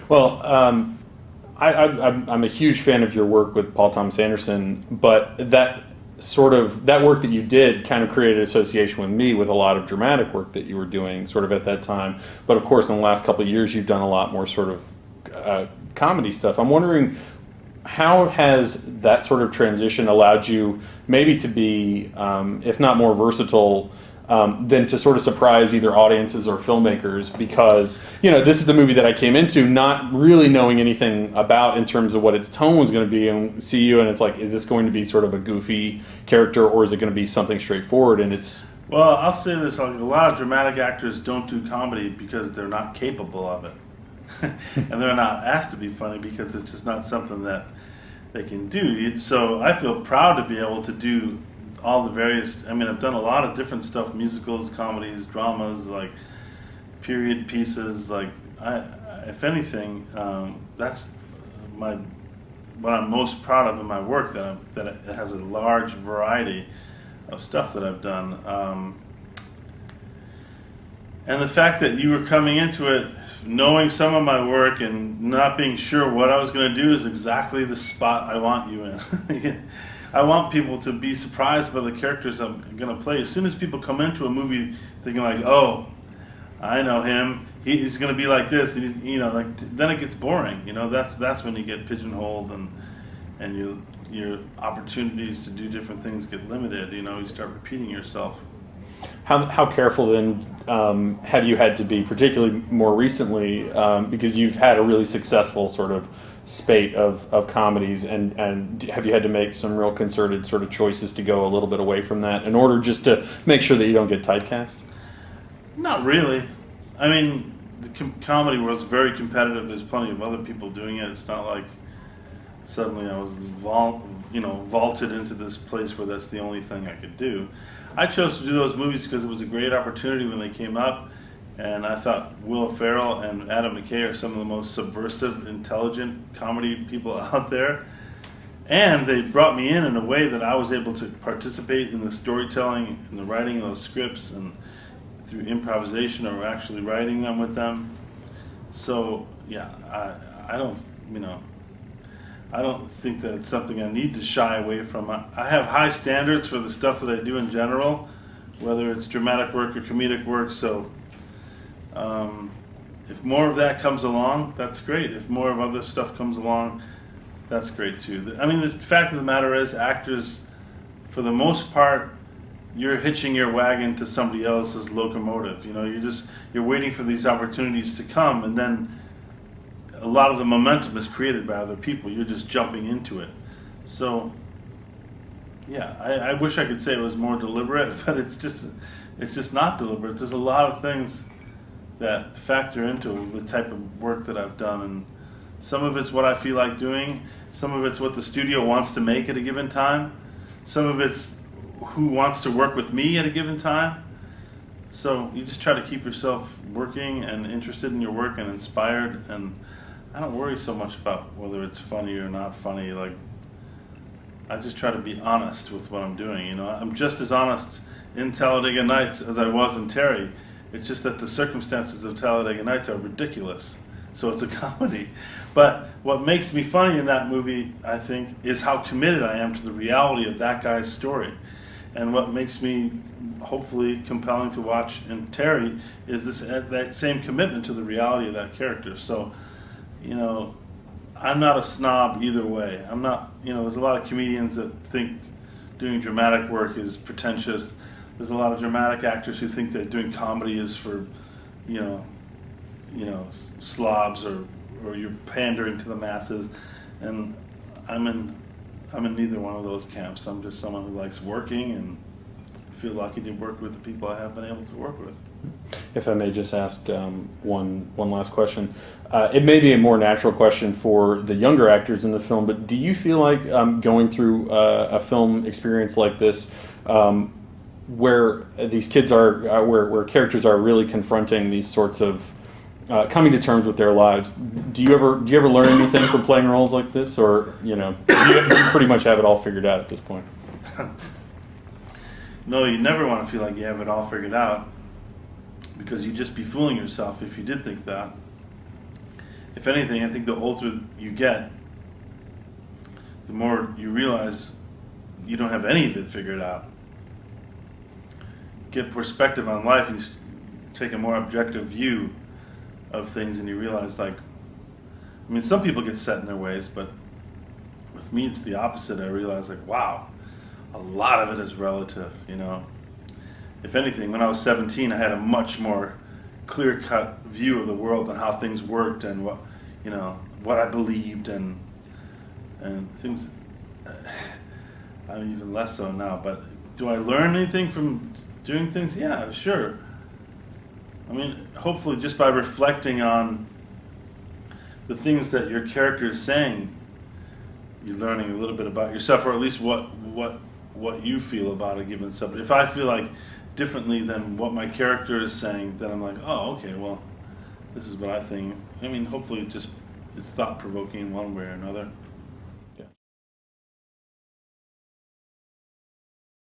Well, I'm a huge fan of your work with Paul Thomas Anderson, but that work that you did kind of created an association with me with a lot of dramatic work that you were doing sort of at that time. But of course, in the last couple of years, you've done a lot more sort of comedy stuff. I'm wondering, how has that sort of transition allowed you maybe to be, if not more versatile, than to sort of surprise either audiences or filmmakers? Because, this is a movie that I came into not really knowing anything about in terms of what its tone was going to be, and see you and it's like, is this going to be sort of a goofy character, or is it going to be something straightforward? And it's... Well, I'll say this, like, a lot of dramatic actors don't do comedy because they're not capable of it. And they're not asked to be funny because it's just not something that they can do. So I feel proud to be able to do all the various, I've done a lot of different stuff, musicals, comedies, dramas, like period pieces, like, if anything, that's what I'm most proud of in my work, that it has a large variety of stuff that I've done. And the fact that you were coming into it knowing some of my work and not being sure what I was going to do is exactly the spot I want you in. I want people to be surprised by the characters I'm going to play. As soon as people come into a movie thinking like, oh, I know him, he's going to be like this, and then it gets boring. That's when you get pigeonholed, and your opportunities to do different things get limited. You start repeating yourself. How careful then have you had to be, particularly more recently, because you've had a really successful sort of spate of comedies, and have you had to make some real concerted sort of choices to go a little bit away from that in order just to make sure that you don't get typecast? Not really. The comedy world's very competitive. There's plenty of other people doing it. It's not like suddenly I was vaulted into this place where that's the only thing I could do. I chose to do those movies because it was a great opportunity when they came up, and I thought Will Ferrell and Adam McKay are some of the most subversive, intelligent comedy people out there. And they brought me in a way that I was able to participate in the storytelling and the writing of those scripts, and through improvisation or actually writing them with them. So yeah, I don't think that it's something I need to shy away from. I have high standards for the stuff that I do in general, whether it's dramatic work or comedic work. So if more of that comes along, that's great. If more of other stuff comes along, that's great too. The fact of the matter is, actors, for the most part, you're hitching your wagon to somebody else's locomotive. You're waiting for these opportunities to come, and then a lot of the momentum is created by other people. You're just jumping into it. So, yeah, I wish I could say it was more deliberate, but it's just not deliberate. There's a lot of things that factor into the type of work that I've done, and some of it's what I feel like doing, some of it's what the studio wants to make at a given time, some of it's who wants to work with me at a given time. So you just try to keep yourself working and interested in your work and inspired, and I don't worry so much about whether it's funny or not funny. Like, I just try to be honest with what I'm doing. I'm just as honest in Talladega Nights as I was in Terri. It's just that the circumstances of Talladega Nights are ridiculous, so it's a comedy. But what makes me funny in that movie, I think, is how committed I am to the reality of that guy's story. And what makes me hopefully compelling to watch in Terri is that same commitment to the reality of that character. So, I'm not a snob either way. I'm not, there's a lot of comedians that think doing dramatic work is pretentious. There's a lot of dramatic actors who think that doing comedy is for, slobs or you're pandering to the masses. And I'm in neither one of those camps. I'm just someone who likes working and feel lucky to work with the people I have been able to work with. If I may just ask one last question. It may be a more natural question for the younger actors in the film, but do you feel like going through a film experience like this, where these kids are, where characters are really confronting these sorts of coming to terms with their lives, do you ever learn anything from playing roles like this, or do you pretty much have it all figured out at this point? No, you never want to feel like you have it all figured out, because you'd just be fooling yourself if you did think that. if anything, I think the older you get, the more you realize you don't have any of it figured out. Get perspective on life and take a more objective view of things, and you realize, like, I mean, some people get set in their ways, but with me it's the opposite. I realize, like, wow, a lot of it is relative, you know. If anything, when I was 17, I had a much more clear-cut view of the world and how things worked and what, you know, what I believed and things. I'm even less so now. But do I learn anything from doing things? Yeah, sure. I mean, hopefully, just by reflecting on the things that your character is saying, you're learning a little bit about yourself, or at least what you feel about a given subject. If I feel like differently than what my character is saying, then I'm like, oh, okay, well, this is what I think. I mean, hopefully, it's thought-provoking one way or another.